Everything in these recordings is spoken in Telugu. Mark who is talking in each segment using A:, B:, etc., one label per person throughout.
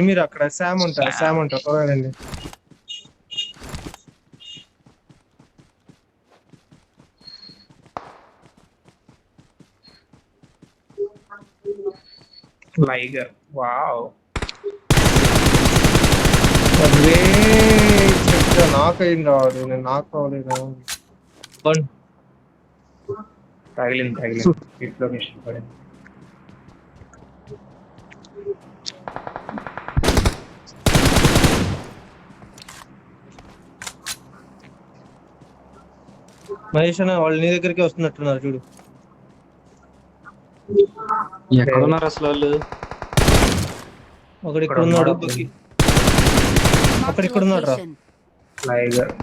A: మీరు అక్కడ శామ్ ఉంటారు త్వరగానండి.
B: లైగర్ వావ్
A: అదే చెప్తా నాకు అయింది వాడు, నేను నాకు కావలేదు.
B: తగిలింది లొకేషన్ పడింది.
A: మహేష్ అన్న వాళ్ళు నీ దగ్గరికి వస్తున్నట్టున్నారు చూడు.
C: ఎక్కడున్నారు అసలు వాళ్ళు?
A: ఒకడు ఇక్కడ ఉన్నాడు, అక్కడ ఇక్కడ ఉన్నాడు రా.
B: లైగర్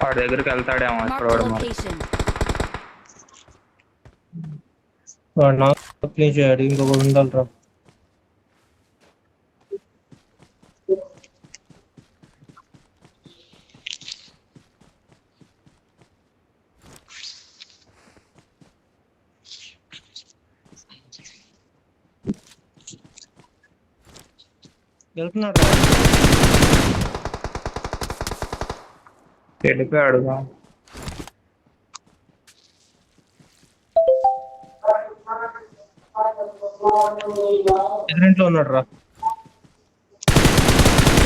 B: వాడి దగ్గరికి వెళ్తాడేమో ఇక్కడ వాడు మరి.
A: వాడు నాకు క్లీన్ చేయడు, ఇంకొకటి ఉండాలిరా. వెళ్తున్నాడు రా.
B: వెళ్ళిపోయాడుగా.
A: ఎదురింట్లో ఉన్నాడు రా.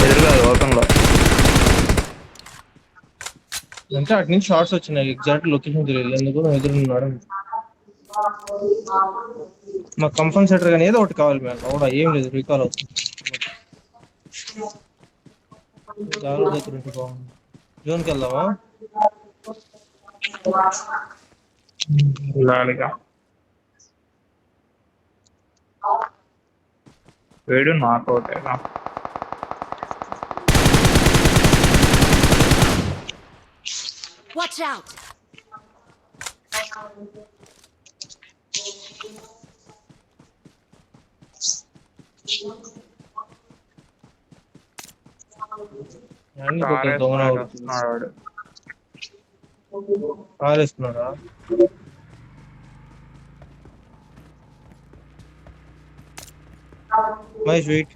B: ఎదురుగా ఓపెన్ లో
A: అంటే అటు నుంచి షార్ట్స్ వచ్చినాయి, ఎగ్జాక్ట్ లొకేషన్ తెలియదు ఎందుకు ఎదురున్నాడు. మాకు కంపల్సరీ కానీ ఏదో ఒకటి కావాలి మేము. అవునా ఏం లేదు, రీకాల్ అవుతుంది. దగ్గర ఉంటే బాగుంది. జోన్కి వెళ్దామా?
B: వెళ్ళాలిగా. వేడు నాట్ అవుతాయిగా.
D: Watch out!
A: కారేస్తున్నాడా? మహేష్ వెయిట్.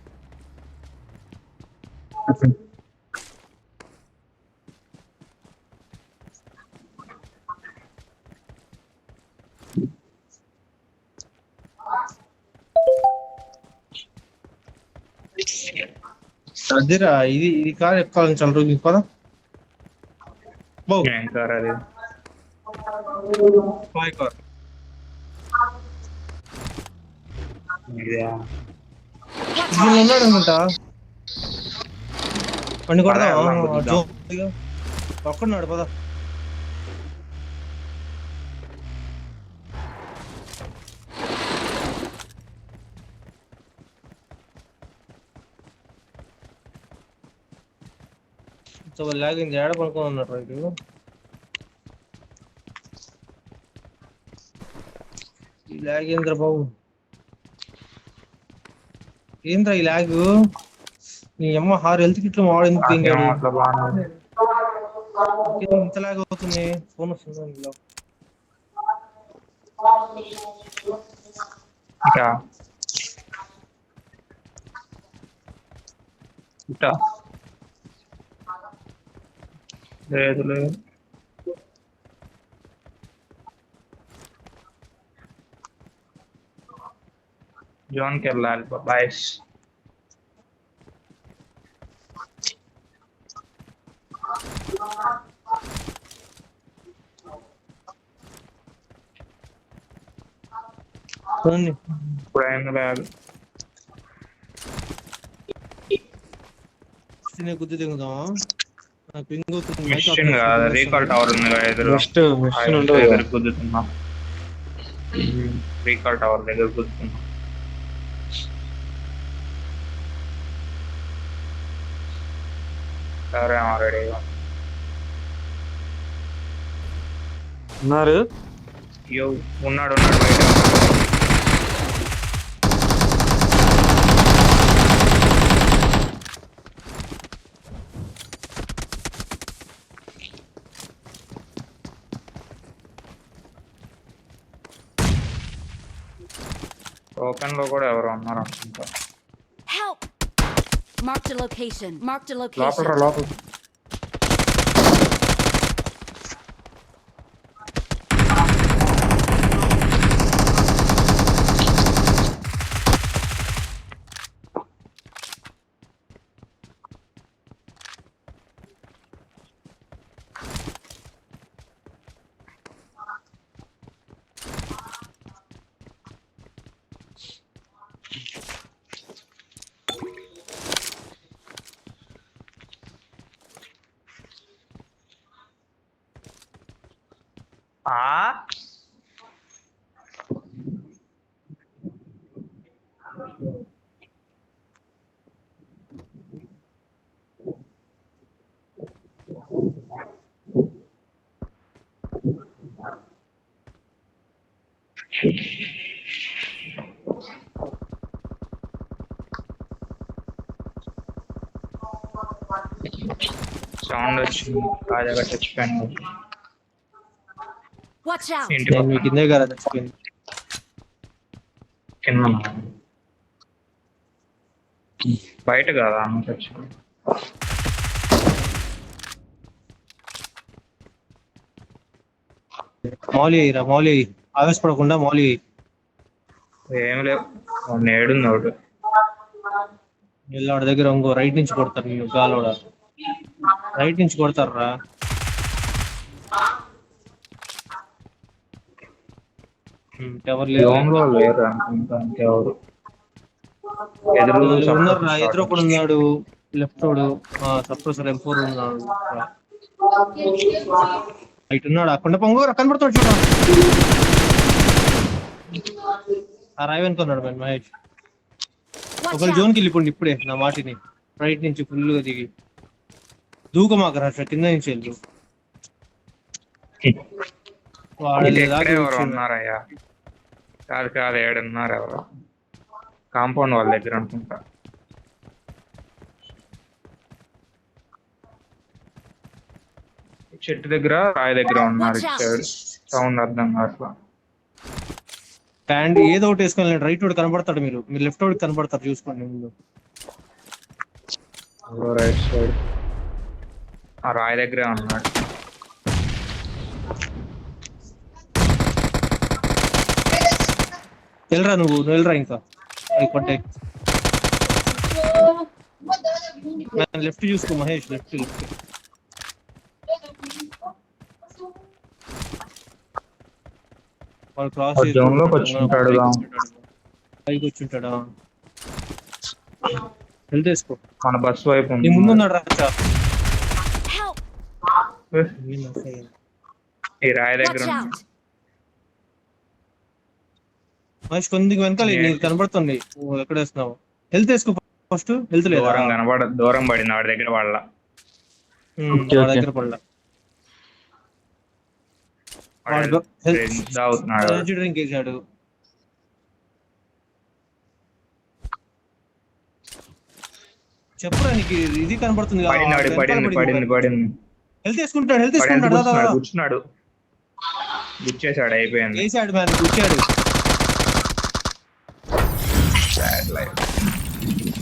A: అదిరా, ఇది కార్ ఎక్కాలని చాలా రోజులు కదా.
B: సార్ అది
A: కార్ ఉన్నాడు అనుకుంటా. పండి కొడదా ఒక్కడున్నాడు పదా. లాగింది, ఏడ పడుకొని ఉన్నాడు రైతు. ఈ లాగ్ ఏంద్ర బాబు, ఏంద్రా ఈ లాగ్? నీ అమ్మ 6 హెల్త్ కిట్లు వాడు ఎందుకు తింగాడు? ఇంత లాగ్ అవుతుంది. ఫోన్ వస్తుంది.
B: లేదు లేదు జోన్కి వెళ్ళాలి బాయ్. ఇప్పుడు అయింది లేదు.
A: గుద్దు దిగుదామా?
B: మిషన్ కాదు, రీకాల్ టవర్ ఉంది కదా ఎదురు. ఎదురు గుద్దుతున్నా, రీకాల్ టవర్ దగ్గర గుద్దుతున్నా. సరే రెడీగా
C: ఉన్నారు.
B: ఉన్నాడు బయట. ఓపెన్ లో కూడా ఎవరు ఉన్నారు అనుకుంటా.
D: Help! Marked a location. Marked a
B: లోపల
D: location.
B: రా లోపల. ఆ సౌండ్ వచ్చింది. తాజాగా చచ్చిపోయింది.
D: Watch out!
B: ఇంటి
A: నేను మీ
B: పక్కన
A: కిందే కదా చచ్చిపోయింది.
B: కింద బయట కదా అమ్మ చచ్చిపోయింది.
A: మౌలి అయ్యిరా మౌలి అయ్యి. ఆవేశపడకుండా మౌలి అయ్యి.
B: ఏం లేవు. నేడుంది ఒకటి.
A: వాడి దగ్గర ఇంకో రైట్ నుంచి కొడతారు నేను గాలోడ. రైట్ నుంచి కొడతారా? ఎవరు లేరు.
B: జోన్ లో లేరు అనుకుంటా ఇంకెవరు. ఎదురు
A: నలుగురు ఉన్నారు. ఎదురు ఒకడు ఉన్నాడు. లెఫ్ట్ వాడు సప్రెసర్ M4 ఉన్నాడు. ఇటు ఉన్నాడు. అక్కడ పొంగు కనబడుతాడు చూడ. ఆ రాయి వెనుకున్నాడు మహేష్.
D: Watch
A: ఒకరు
D: out!
A: జోన్కి వెళ్ళిపోండి ఇప్పుడే నా మాటిని. రైట్ నుంచి ఫుల్గా దిగి దూకమాక రాష్ట్ర కింద నుంచి వెళ్ళు. వాడు దాకా
B: ఎవరు
A: కూర్చున్నాడు.
B: ఉన్నారయ్యా? కాదు కాదు, ఏడున్నారు ఎవరు? కాంపౌండ్ వాళ్ళ దగ్గర అనుకుంటా. చెట్టు దగ్గర రాయి దగ్గర ఉన్నారు. ఇచ్చాడు సౌండ్ అర్థం కావట్లా.
A: హ్యాండ్ ఏదో ఒకటి వేసుకొని రైట్ వాడు కనబడతాడు. మీరు లెఫ్ట్ వాడికి కనబడతారు చూసుకోండి ముందు.
B: రైట్ సైడ్ ఆ రాయి దగ్గరే ఉన్నాడు.
A: వెళ్ళరా నువ్వు వెళ్ళరా ఇంకా కొట్టే. లెఫ్ట్ చూసుకో మహేష్. లెఫ్ట్ వాళ్ళు క్రాస్
B: జోన్ లోకి వచ్చింటాడు.
A: పైకి వచ్చుంటాడా? హెల్త్ వేసుకో.
B: మన బస్ వైపు
A: నీ ముందున్నాడు రాచా.
D: Help!
B: ఈ రాయి దగ్గర
D: Watch
B: ఉన్నాడు.
D: out!
A: మహేష్ కొందికి వెనకాల నీకు కనబడుతుంది. నువ్వు ఎక్కడ వేస్తున్నావు? హెల్త్ వేసుకో ఫస్ట్. హెల్త్ లేదా?
B: దూరం పడింది వాడి దగ్గర వాళ్ళ.
A: వాడి దగ్గర పడలా.
B: తాగుతున్నాడు.
A: ఎనర్జీ డ్రింక్ వేసాడు. చెప్పురా నీకు ఇది కనబడుతుంది.
B: పడింది.
A: హెల్త్ వేసుకుంటాడు. హెల్త్ వేసుకుంటాడు.
B: కూర్చున్నాడు. గుచ్చేసాడు. అయిపోయింది.
A: వేసాడు మ్యాన్. కూర్చాడు.
B: Sad life.